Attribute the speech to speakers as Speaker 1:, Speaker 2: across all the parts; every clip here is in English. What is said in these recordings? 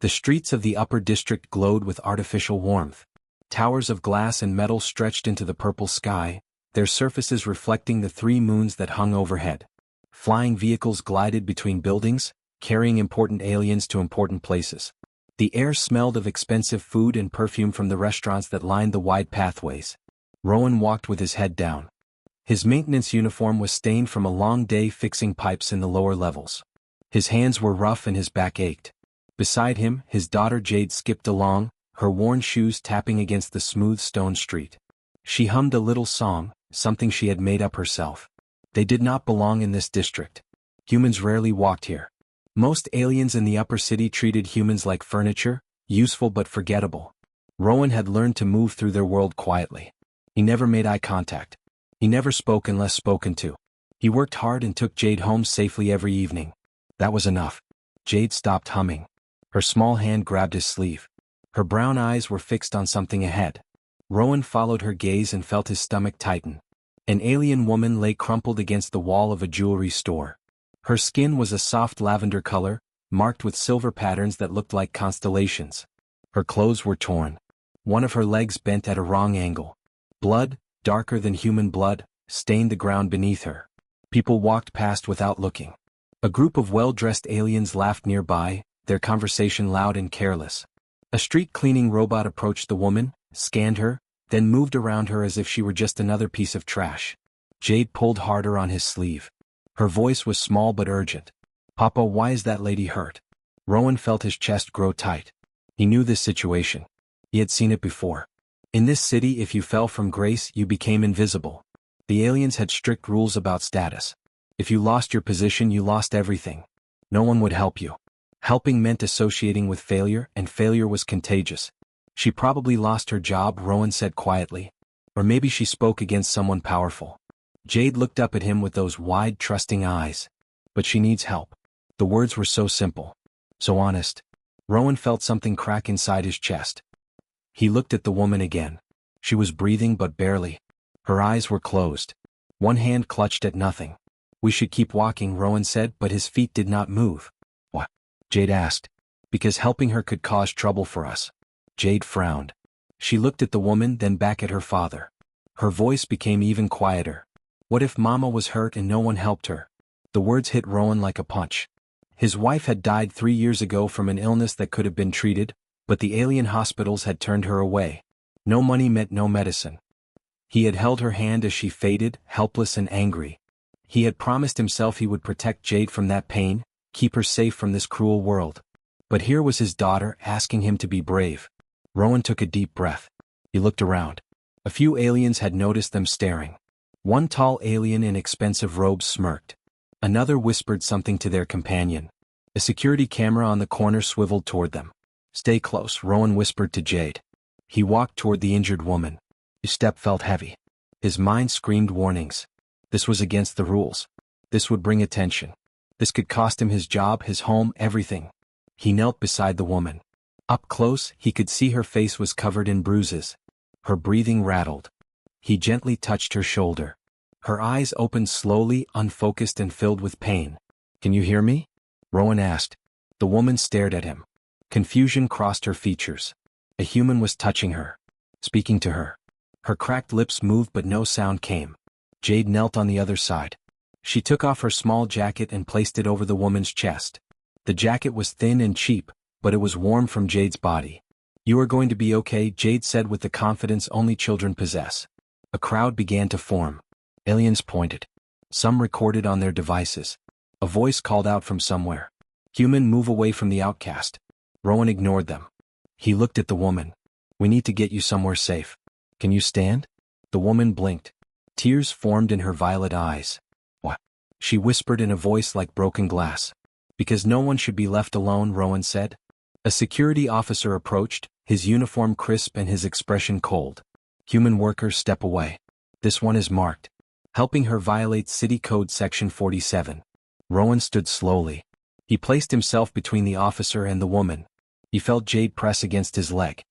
Speaker 1: The streets of the upper district glowed with artificial warmth. Towers of glass and metal stretched into the purple sky, their surfaces reflecting the 3 moons that hung overhead. Flying vehicles glided between buildings, carrying important aliens to important places. The air smelled of expensive food and perfume from the restaurants that lined the wide pathways. Rowan walked with his head down. His maintenance uniform was stained from a long day fixing pipes in the lower levels. His hands were rough and his back ached. Beside him, his daughter Jade skipped along, her worn shoes tapping against the smooth stone street. She hummed a little song, something she had made up herself. They did not belong in this district. Humans rarely walked here. Most aliens in the upper city treated humans like furniture, useful but forgettable. Rowan had learned to move through their world quietly. He never made eye contact. He never spoke unless spoken to. He worked hard and took Jade home safely every evening. That was enough. Jade stopped humming. Her small hand grabbed his sleeve. Her brown eyes were fixed on something ahead. Rowan followed her gaze and felt his stomach tighten. An alien woman lay crumpled against the wall of a jewelry store. Her skin was a soft lavender color, marked with silver patterns that looked like constellations. Her clothes were torn. One of her legs bent at a wrong angle. Blood, darker than human blood, stained the ground beneath her. People walked past without looking. A group of well-dressed aliens laughed nearby, their conversation loud and careless. A street cleaning robot approached the woman, scanned her, then moved around her as if she were just another piece of trash. Jade pulled harder on his sleeve. Her voice was small but urgent. "Papa, why is that lady hurt?" Rowan felt his chest grow tight. He knew this situation. He had seen it before. In this city, if you fell from grace, you became invisible. The aliens had strict rules about status. If you lost your position, you lost everything. No one would help you. Helping meant associating with failure, and failure was contagious. She probably lost her job, Rowan said quietly. Or maybe she spoke against someone powerful. Jade looked up at him with those wide, trusting eyes. But she needs help. The words were so simple. So honest. Rowan felt something crack inside his chest. He looked at the woman again. She was breathing but barely. Her eyes were closed. One hand clutched at nothing. "We should keep walking," Rowan said, but his feet did not move. "What?" Jade asked. "Because helping her could cause trouble for us." Jade frowned. She looked at the woman, then back at her father. Her voice became even quieter. What if Mama was hurt and no one helped her? The words hit Rowan like a punch. His wife had died 3 years ago from an illness that could have been treated, but the alien hospitals had turned her away. No money meant no medicine. He had held her hand as she faded, helpless and angry. He had promised himself he would protect Jade from that pain, keep her safe from this cruel world. But here was his daughter, asking him to be brave. Rowan took a deep breath. He looked around. A few aliens had noticed them staring. One tall alien in expensive robes smirked. Another whispered something to their companion. A security camera on the corner swiveled toward them. "Stay close," Rowan whispered to Jade. He walked toward the injured woman. His step felt heavy. His mind screamed warnings. This was against the rules. This would bring attention. This could cost him his job, his home, everything. He knelt beside the woman. Up close, he could see her face was covered in bruises. Her breathing rattled. He gently touched her shoulder. Her eyes opened slowly, unfocused and filled with pain. "Can you hear me?" Rowan asked. The woman stared at him. Confusion crossed her features. A human was touching her, speaking to her. Her cracked lips moved but no sound came. Jade knelt on the other side. She took off her small jacket and placed it over the woman's chest. The jacket was thin and cheap, but it was warm from Jade's body. "You are going to be okay," Jade said with the confidence only children possess. A crowd began to form. Aliens pointed. Some recorded on their devices. A voice called out from somewhere. "Human, move away from the outcast." Rowan ignored them. He looked at the woman. "We need to get you somewhere safe. Can you stand?" The woman blinked. Tears formed in her violet eyes. "What?" she whispered in a voice like broken glass. "Because no one should be left alone," Rowan said. A security officer approached, his uniform crisp and his expression cold. "Human workers, step away. This one is marked. Helping her violates City Code Section 47. Rowan stood slowly. He placed himself between the officer and the woman. He felt Jade press against his leg.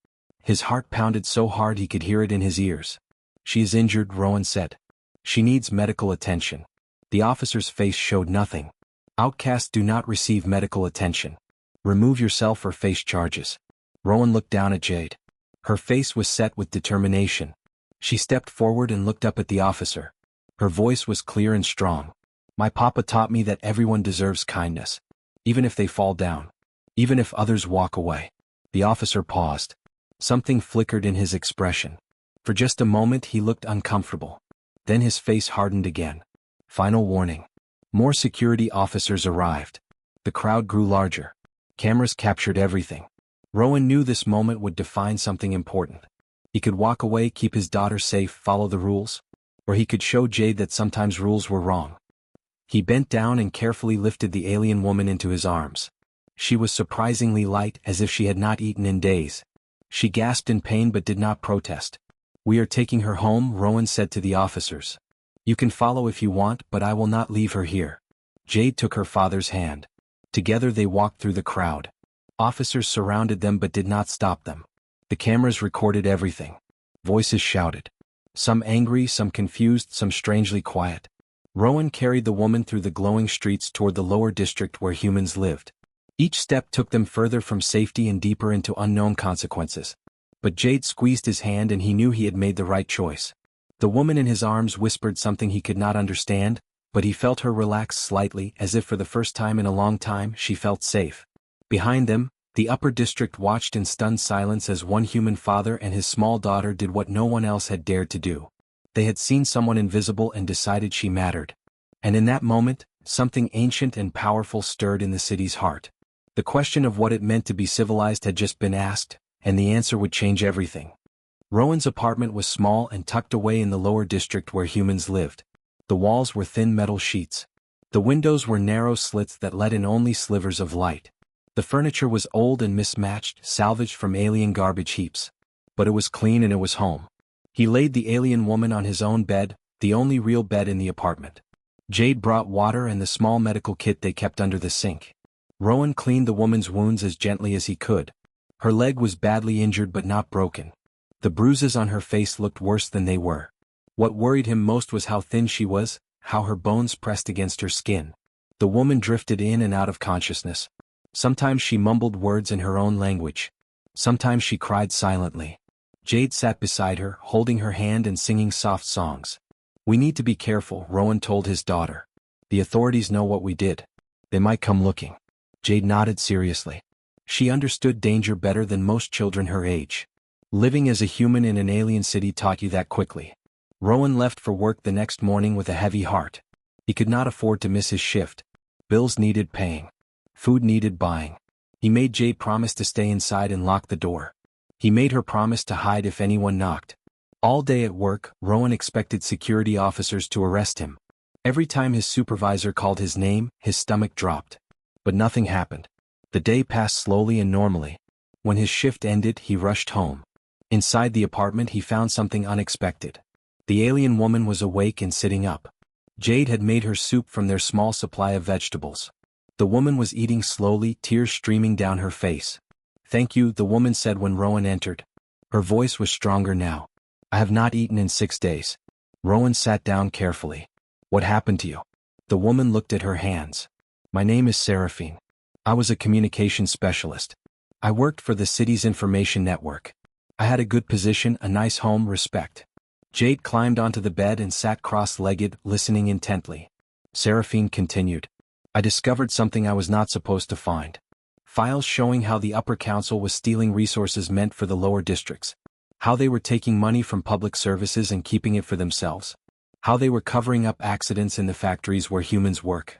Speaker 1: His heart pounded so hard he could hear it in his ears. "She is injured," Rowan said. "She needs medical attention." The officer's face showed nothing. Outcasts do not receive medical attention. Remove yourself or face charges. Rowan looked down at Jade. Her face was set with determination. She stepped forward and looked up at the officer. Her voice was clear and strong. My papa taught me that everyone deserves kindness. Even if they fall down. Even if others walk away. The officer paused. Something flickered in his expression. For just a moment he looked uncomfortable. Then his face hardened again. Final warning. More security officers arrived. The crowd grew larger. Cameras captured everything. Rowan knew this moment would define something important. He could walk away, keep his daughter safe, follow the rules. Or he could show Jade that sometimes rules were wrong. He bent down and carefully lifted the alien woman into his arms. She was surprisingly light, as if she had not eaten in days. She gasped in pain but did not protest. We are taking her home, Rowan said to the officers. You can follow if you want, but I will not leave her here. Jade took her father's hand. Together they walked through the crowd. Officers surrounded them but did not stop them. The cameras recorded everything. Voices shouted. Some angry, some confused, some strangely quiet. Rowan carried the woman through the glowing streets toward the lower district where humans lived. Each step took them further from safety and deeper into unknown consequences. But Jade squeezed his hand and he knew he had made the right choice. The woman in his arms whispered something he could not understand, but he felt her relax slightly, as if for the first time in a long time she felt safe. Behind them, the upper district watched in stunned silence as one human father and his small daughter did what no one else had dared to do. They had seen someone invisible and decided she mattered. And in that moment, something ancient and powerful stirred in the city's heart. The question of what it meant to be civilized had just been asked, and the answer would change everything. Rowan's apartment was small and tucked away in the lower district where humans lived. The walls were thin metal sheets. The windows were narrow slits that let in only slivers of light. The furniture was old and mismatched, salvaged from alien garbage heaps. But it was clean and it was home. He laid the alien woman on his own bed, the only real bed in the apartment. Jade brought water and the small medical kit they kept under the sink. Rowan cleaned the woman's wounds as gently as he could. Her leg was badly injured but not broken. The bruises on her face looked worse than they were. What worried him most was how thin she was, how her bones pressed against her skin. The woman drifted in and out of consciousness. Sometimes she mumbled words in her own language. Sometimes she cried silently. Jade sat beside her, holding her hand and singing soft songs. We need to be careful, Rowan told his daughter. The authorities know what we did. They might come looking. Jade nodded seriously. She understood danger better than most children her age. Living as a human in an alien city taught you that quickly. Rowan left for work the next morning with a heavy heart. He could not afford to miss his shift. Bills needed paying. Food needed buying. He made Jade promise to stay inside and lock the door. He made her promise to hide if anyone knocked. All day at work, Rowan expected security officers to arrest him. Every time his supervisor called his name, his stomach dropped. But nothing happened. The day passed slowly and normally. When his shift ended, he rushed home. Inside the apartment he found something unexpected. The alien woman was awake and sitting up. Jade had made her soup from their small supply of vegetables. The woman was eating slowly, tears streaming down her face. Thank you, the woman said when Rowan entered. Her voice was stronger now. I have not eaten in 6 days. Rowan sat down carefully. What happened to you? The woman looked at her hands. My name is Seraphine. I was a communications specialist. I worked for the city's information network. I had a good position, a nice home, respect. Jade climbed onto the bed and sat cross-legged, listening intently. Seraphine continued. I discovered something I was not supposed to find. Files showing how the upper council was stealing resources meant for the lower districts. How they were taking money from public services and keeping it for themselves. How they were covering up accidents in the factories where humans work.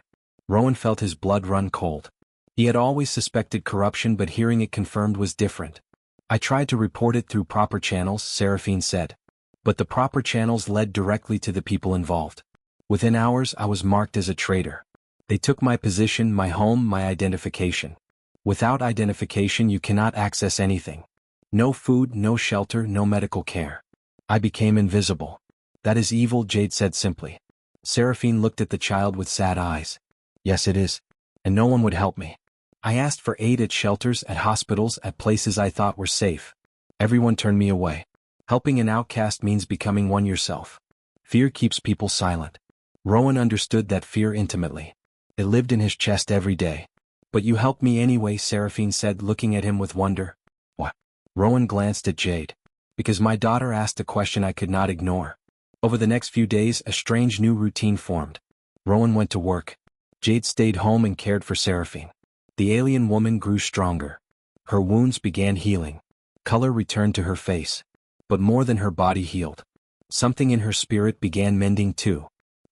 Speaker 1: Rowan felt his blood run cold. He had always suspected corruption, but hearing it confirmed was different. I tried to report it through proper channels, Seraphine said. But the proper channels led directly to the people involved. Within hours I was marked as a traitor. They took my position, my home, my identification. Without identification you cannot access anything. No food, no shelter, no medical care. I became invisible. That is evil, Jade said simply. Seraphine looked at the child with sad eyes. Yes, it is. And no one would help me. I asked for aid at shelters, at hospitals, at places I thought were safe. Everyone turned me away. Helping an outcast means becoming one yourself. Fear keeps people silent. Rowan understood that fear intimately. It lived in his chest every day. But you helped me anyway, Seraphine said, looking at him with wonder. What? Rowan glanced at Jade. Because my daughter asked a question I could not ignore. Over the next few days, a strange new routine formed. Rowan went to work. Jade stayed home and cared for Seraphine. The alien woman grew stronger. Her wounds began healing. Color returned to her face. But more than her body healed. Something in her spirit began mending too.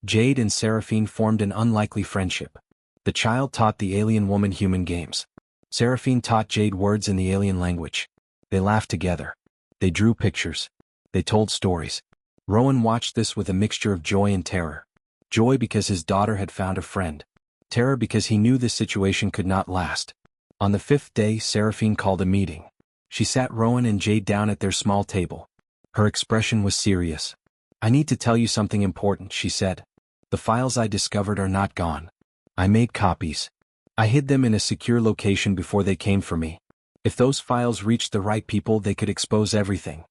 Speaker 1: Jade and Seraphine formed an unlikely friendship. The child taught the alien woman human games. Seraphine taught Jade words in the alien language. They laughed together. They drew pictures. They told stories. Rowan watched this with a mixture of joy and terror. Joy because his daughter had found a friend. Terror because he knew this situation could not last. On the 5th day, Seraphine called a meeting. She sat Rowan and Jade down at their small table. Her expression was serious. I need to tell you something important, she said. The files I discovered are not gone. I made copies. I hid them in a secure location before they came for me. If those files reached the right people, they could expose everything.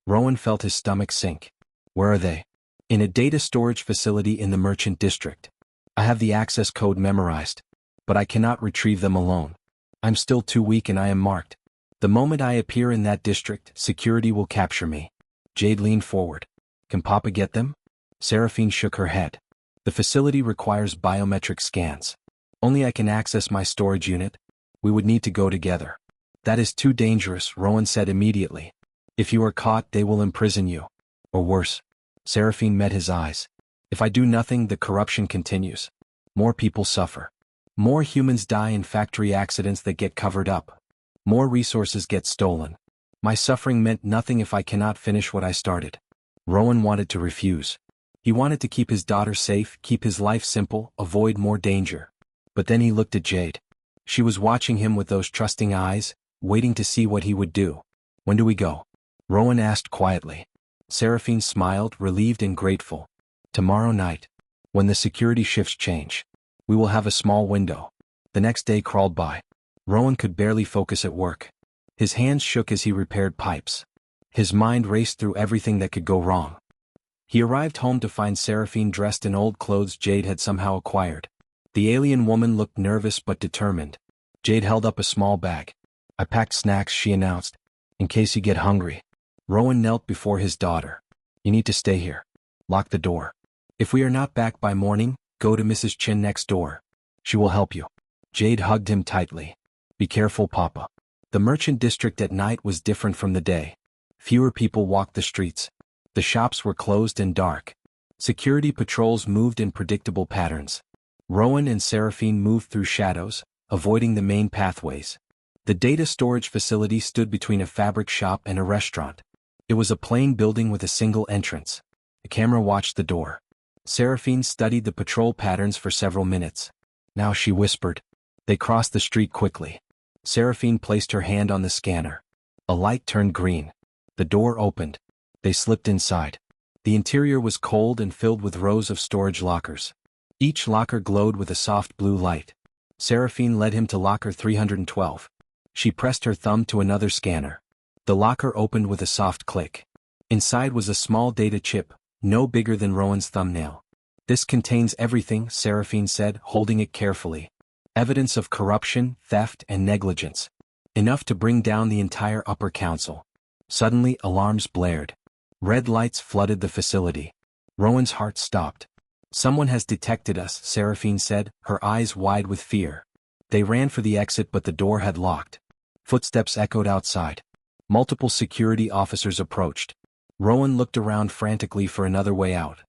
Speaker 1: Rowan felt his stomach sink. Where are they? In a data storage facility in the Merchant District. I have the access code memorized. But I cannot retrieve them alone. I'm still too weak and I am marked. The moment I appear in that district, security will capture me. Jade leaned forward. Can Papa get them? Seraphine shook her head. The facility requires biometric scans. Only I can access my storage unit. We would need to go together. That is too dangerous, Rowan said immediately. If you are caught, they will imprison you. Or worse. Seraphine met his eyes. If I do nothing, the corruption continues. More people suffer. More humans die in factory accidents that get covered up. More resources get stolen. My suffering meant nothing if I cannot finish what I started. Rowan wanted to refuse. He wanted to keep his daughter safe, keep his life simple, avoid more danger. But then he looked at Jade. She was watching him with those trusting eyes, waiting to see what he would do. When do we go? Rowan asked quietly. Seraphine smiled, relieved and grateful. Tomorrow night. When the security shifts change. We will have a small window. The next day crawled by. Rowan could barely focus at work. His hands shook as he repaired pipes. His mind raced through everything that could go wrong. He arrived home to find Seraphine dressed in old clothes Jade had somehow acquired. The alien woman looked nervous but determined. Jade held up a small bag. I packed snacks, she announced, in case you get hungry. Rowan knelt before his daughter. You need to stay here. Lock the door. If we are not back by morning, go to Mrs. Chin next door. She will help you. Jade hugged him tightly. Be careful, Papa. The Merchant District at night was different from the day. Fewer people walked the streets. The shops were closed and dark. Security patrols moved in predictable patterns. Rowan and Seraphine moved through shadows, avoiding the main pathways. The data storage facility stood between a fabric shop and a restaurant. It was a plain building with a single entrance. A camera watched the door. Seraphine studied the patrol patterns for several minutes. Now she whispered. They crossed the street quickly. Seraphine placed her hand on the scanner. A light turned green. The door opened. They slipped inside. The interior was cold and filled with rows of storage lockers. Each locker glowed with a soft blue light. Seraphine led him to locker 312. She pressed her thumb to another scanner. The locker opened with a soft click. Inside was a small data chip, no bigger than Rowan's thumbnail. This contains everything, Seraphine said, holding it carefully. Evidence of corruption, theft, and negligence. Enough to bring down the entire upper council. Suddenly, alarms blared. Red lights flooded the facility. Rowan's heart stopped. Someone has detected us, Seraphine said, her eyes wide with fear. They ran for the exit but the door had locked. Footsteps echoed outside. Multiple security officers approached. Rowan looked around frantically for another way out.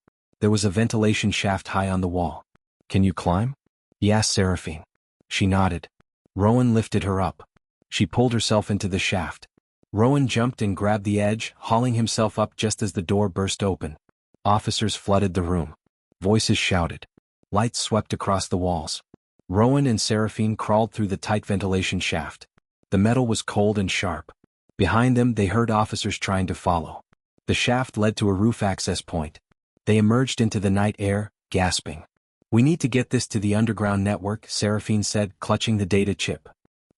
Speaker 1: There was a ventilation shaft high on the wall. Can you climb? He asked Seraphine. She nodded. Rowan lifted her up. She pulled herself into the shaft. Rowan jumped and grabbed the edge, hauling himself up just as the door burst open. Officers flooded the room. Voices shouted. Lights swept across the walls. Rowan and Seraphine crawled through the tight ventilation shaft. The metal was cold and sharp. Behind them, they heard officers trying to follow. The shaft led to a roof access point. They emerged into the night air, gasping. We need to get this to the underground network, Seraphine said, clutching the data chip.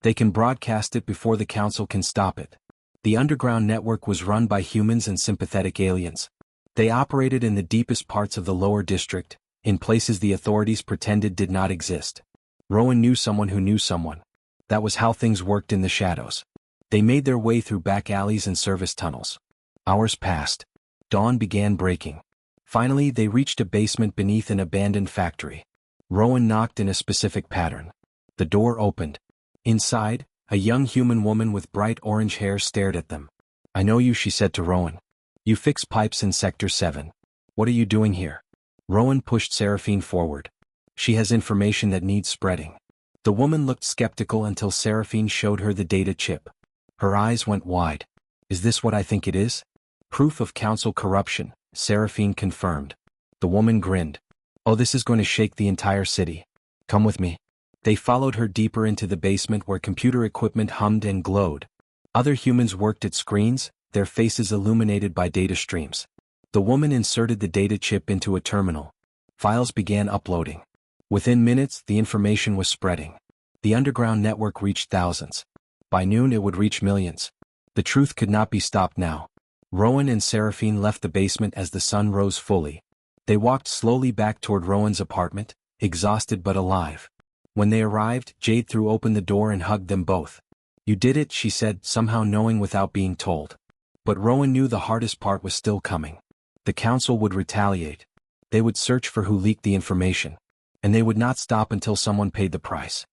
Speaker 1: They can broadcast it before the council can stop it. The underground network was run by humans and sympathetic aliens. They operated in the deepest parts of the lower district, in places the authorities pretended did not exist. Rowan knew someone who knew someone. That was how things worked in the shadows. They made their way through back alleys and service tunnels. Hours passed. Dawn began breaking. Finally, they reached a basement beneath an abandoned factory. Rowan knocked in a specific pattern. The door opened. Inside, a young human woman with bright orange hair stared at them. "I know you," she said to Rowan. "You fix pipes in Sector 7. What are you doing here?" Rowan pushed Seraphine forward. "She has information that needs spreading." The woman looked skeptical until Seraphine showed her the data chip. Her eyes went wide. "Is this what I think it is?" "Proof of council corruption," Seraphine confirmed. The woman grinned. "Oh, this is going to shake the entire city. Come with me." They followed her deeper into the basement where computer equipment hummed and glowed. Other humans worked at screens, their faces illuminated by data streams. The woman inserted the data chip into a terminal. Files began uploading. Within minutes, the information was spreading. The underground network reached thousands. By noon it would reach millions. The truth could not be stopped now. Rowan and Seraphine left the basement as the sun rose fully. They walked slowly back toward Rowan's apartment, exhausted but alive. When they arrived, Jade threw open the door and hugged them both. "You did it," she said, somehow knowing without being told. But Rowan knew the hardest part was still coming. The council would retaliate. They would search for who leaked the information. And they would not stop until someone paid the price.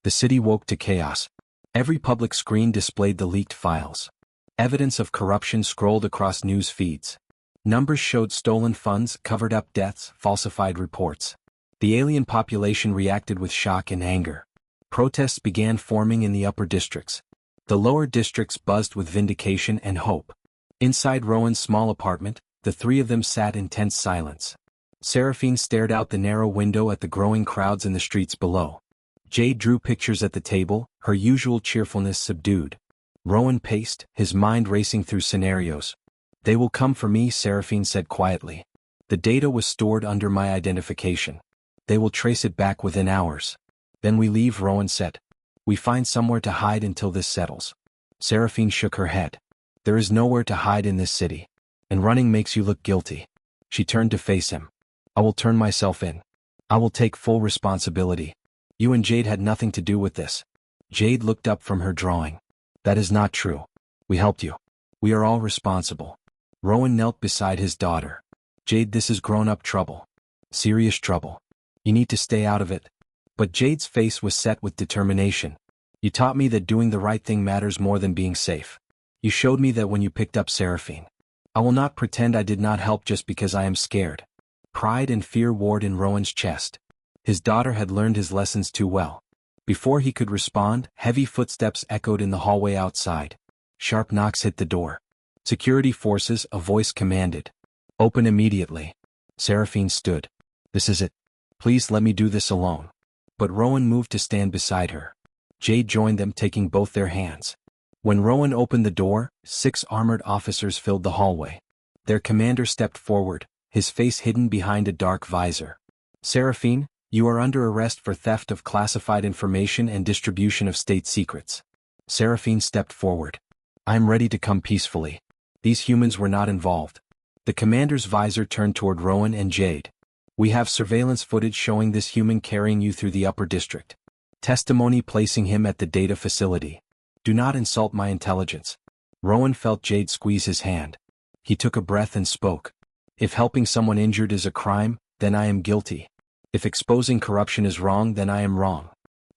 Speaker 1: The city woke to chaos. Every public screen displayed the leaked files. Evidence of corruption scrolled across news feeds. Numbers showed stolen funds, covered-up deaths, falsified reports. The alien population reacted with shock and anger. Protests began forming in the upper districts. The lower districts buzzed with vindication and hope. Inside Rowan's small apartment, the three of them sat in tense silence. Seraphine stared out the narrow window at the growing crowds in the streets below. Jade drew pictures at the table, her usual cheerfulness subdued. Rowan paced, his mind racing through scenarios. "They will come for me," Seraphine said quietly. "The data was stored under my identification. They will trace it back within hours. Then we leave," Rowan said. "We find somewhere to hide until this settles." Seraphine shook her head. "There is nowhere to hide in this city. And running makes you look guilty." She turned to face him. "I will turn myself in. I will take full responsibility. You and Jade had nothing to do with this." Jade looked up from her drawing. "That is not true. We helped you. We are all responsible." Rowan knelt beside his daughter. "Jade, this is grown-up trouble. Serious trouble. You need to stay out of it." But Jade's face was set with determination. "You taught me that doing the right thing matters more than being safe. You showed me that when you picked up Seraphine. I will not pretend I did not help just because I am scared." Pride and fear warred in Rowan's chest. His daughter had learned his lessons too well. Before he could respond, heavy footsteps echoed in the hallway outside. Sharp knocks hit the door. "Security forces," a voice commanded. "Open immediately." Seraphine stood. "This is it. Please let me do this alone." But Rowan moved to stand beside her. Jade joined them, taking both their hands. When Rowan opened the door, 6 armored officers filled the hallway. Their commander stepped forward, his face hidden behind a dark visor. "Seraphine, you are under arrest for theft of classified information and distribution of state secrets." Seraphine stepped forward. "I am ready to come peacefully. These humans were not involved." The commander's visor turned toward Rowan and Jade. "We have surveillance footage showing this human carrying you through the upper district. Testimony placing him at the data facility. Do not insult my intelligence." Rowan felt Jade squeeze his hand. He took a breath and spoke. "If helping someone injured is a crime, then I am guilty. If exposing corruption is wrong, then I am wrong.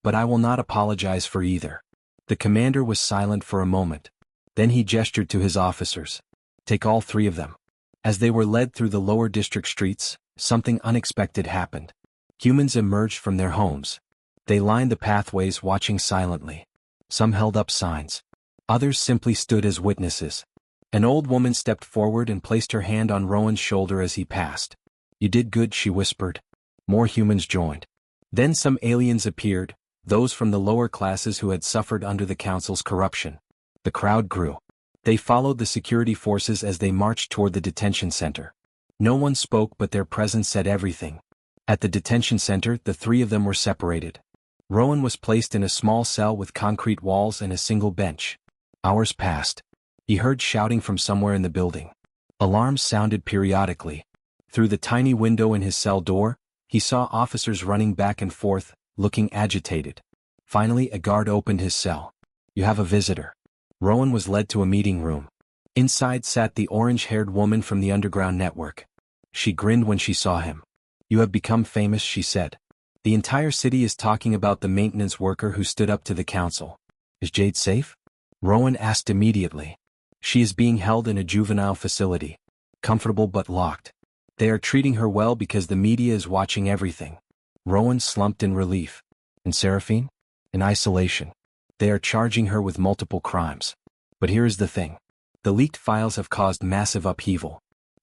Speaker 1: But I will not apologize for either." The commander was silent for a moment. Then he gestured to his officers. "Take all 3 of them." As they were led through the lower district streets, something unexpected happened. Humans emerged from their homes. They lined the pathways, watching silently. Some held up signs. Others simply stood as witnesses. An old woman stepped forward and placed her hand on Rowan's shoulder as he passed. "You did good," she whispered. More humans joined. Then some aliens appeared, those from the lower classes who had suffered under the council's corruption. The crowd grew. They followed the security forces as they marched toward the detention center. No one spoke, but their presence said everything. At the detention center, the 3 of them were separated. Rowan was placed in a small cell with concrete walls and a single bench. Hours passed. He heard shouting from somewhere in the building. Alarms sounded periodically. Through the tiny window in his cell door, he saw officers running back and forth, looking agitated. Finally, a guard opened his cell. "You have a visitor." Rowan was led to a meeting room. Inside sat the orange-haired woman from the underground network. She grinned when she saw him. "You have become famous," she said. "The entire city is talking about the maintenance worker who stood up to the council." "Is Jade safe?" Rowan asked immediately. "She is being held in a juvenile facility. Comfortable but locked. They are treating her well because the media is watching everything." Rowan slumped in relief. "And Seraphine?" "In isolation. They are charging her with multiple crimes. But here is the thing. The leaked files have caused massive upheaval.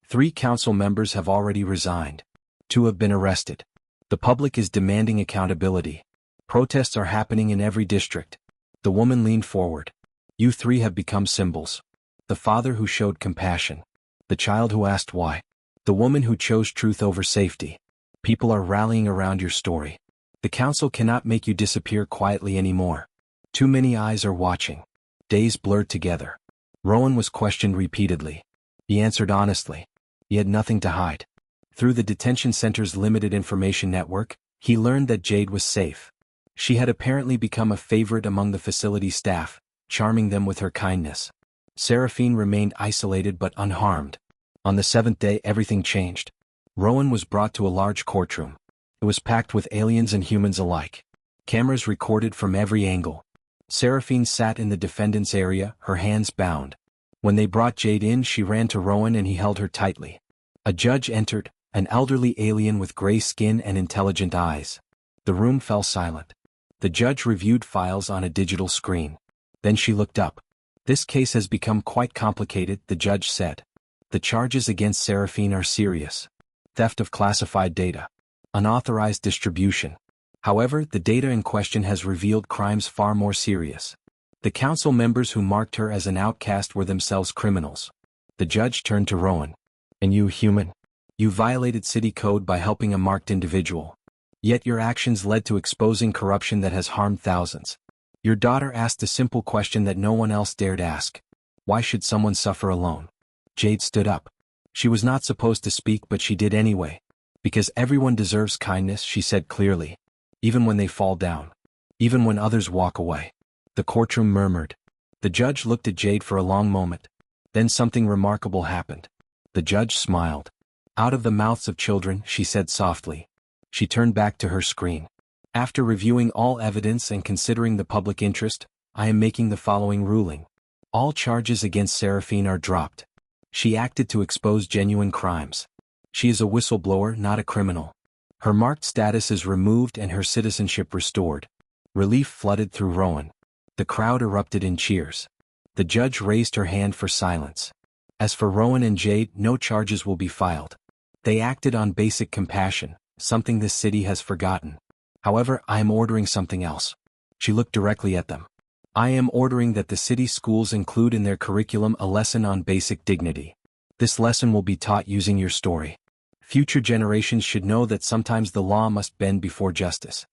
Speaker 1: 3 council members have already resigned. 2 have been arrested. The public is demanding accountability. Protests are happening in every district." The woman leaned forward. "You 3 have become symbols. The father who showed compassion. The child who asked why. The woman who chose truth over safety. People are rallying around your story. The council cannot make you disappear quietly anymore. Too many eyes are watching." Days blurred together. Rowan was questioned repeatedly. He answered honestly. He had nothing to hide. Through the detention center's limited information network, he learned that Jade was safe. She had apparently become a favorite among the facility staff, charming them with her kindness. Seraphine remained isolated but unharmed. On the 7th day, everything changed. Rowan was brought to a large courtroom. It was packed with aliens and humans alike. Cameras recorded from every angle. Seraphine sat in the defendant's area, her hands bound. When they brought Jade in, she ran to Rowan and he held her tightly. A judge entered, an elderly alien with gray skin and intelligent eyes. The room fell silent. The judge reviewed files on a digital screen. Then she looked up. "This case has become quite complicated," the judge said. "The charges against Seraphine are serious. Theft of classified data. Unauthorized distribution. However, the data in question has revealed crimes far more serious. The council members who marked her as an outcast were themselves criminals." The judge turned to Rowan. "And you, human? You violated city code by helping a marked individual. Yet your actions led to exposing corruption that has harmed thousands. Your daughter asked a simple question that no one else dared ask. Why should someone suffer alone?" Jade stood up. She was not supposed to speak, but she did anyway. "Because everyone deserves kindness," she said clearly. "Even when they fall down. Even when others walk away." The courtroom murmured. The judge looked at Jade for a long moment. Then something remarkable happened. The judge smiled. "Out of the mouths of children," she said softly. She turned back to her screen. "After reviewing all evidence and considering the public interest, I am making the following ruling. All charges against Seraphine are dropped. She acted to expose genuine crimes. She is a whistleblower, not a criminal. Her marked status is removed and her citizenship restored." Relief flooded through Rowan. The crowd erupted in cheers. The judge raised her hand for silence. As for Rowan and Jade, no charges will be filed. They acted on basic compassion, something this city has forgotten. However, I am ordering something else. She looked directly at them. I am ordering that the city schools include in their curriculum a lesson on basic dignity. This lesson will be taught using your story. Future generations should know that sometimes the law must bend before justice.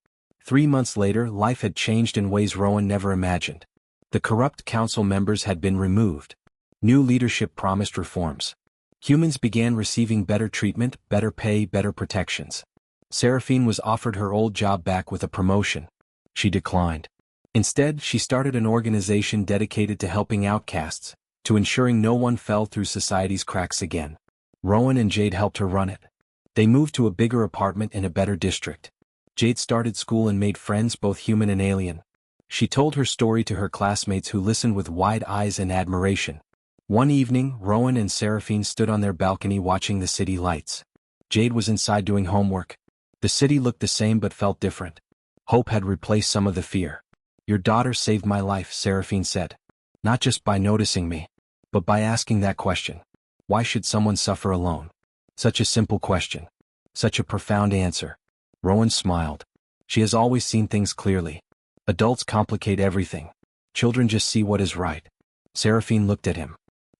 Speaker 1: 3 months later, life had changed in ways Rowan never imagined. The corrupt council members had been removed. New leadership promised reforms. Humans began receiving better treatment, better pay, better protections. Seraphine was offered her old job back with a promotion. She declined. Instead, she started an organization dedicated to helping outcasts, to ensuring no one fell through society's cracks again. Rowan and Jade helped her run it. They moved to a bigger apartment in a better district. Jade started school and made friends, both human and alien. She told her story to her classmates who listened with wide eyes and admiration. One evening, Rowan and Seraphine stood on their balcony watching the city lights. Jade was inside doing homework. The city looked the same but felt different. Hope had replaced some of the fear. "Your daughter saved my life," Seraphine said. "Not just by noticing me, but by asking that question. Why should someone suffer alone?" Such a simple question. Such a profound answer. Rowan smiled. She has always seen things clearly. Adults complicate everything. Children just see what is right. Seraphine looked at him.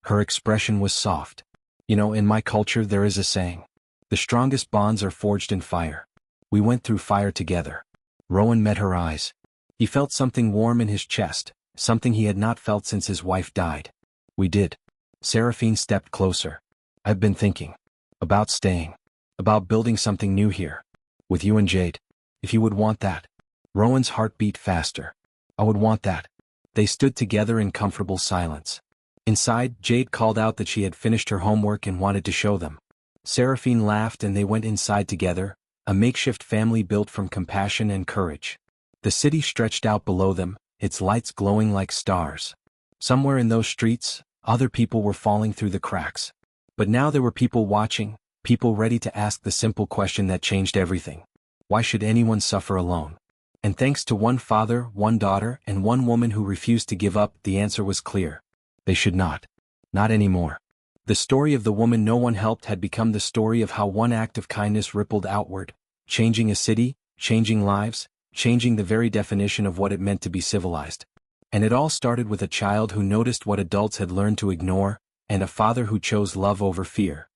Speaker 1: Her expression was soft. "You know, in my culture there is a saying. The strongest bonds are forged in fire. We went through fire together." Rowan met her eyes. He felt something warm in his chest, something he had not felt since his wife died. "We did." Seraphine stepped closer. "I've been thinking. About staying. About building something new here. With you and Jade. If you would want that." Rowan's heart beat faster. I would want that. They stood together in comfortable silence. Inside, Jade called out that she had finished her homework and wanted to show them. Seraphine laughed and they went inside together, a makeshift family built from compassion and courage. The city stretched out below them, its lights glowing like stars. Somewhere in those streets, other people were falling through the cracks. But now there were people watching, people ready to ask the simple question that changed everything. Why should anyone suffer alone? And thanks to one father, one daughter, and one woman who refused to give up, the answer was clear. They should not. Not anymore. The story of the woman no one helped had become the story of how one act of kindness rippled outward, changing a city, changing lives, changing the very definition of what it meant to be civilized. And it all started with a child who noticed what adults had learned to ignore, and a father who chose love over fear.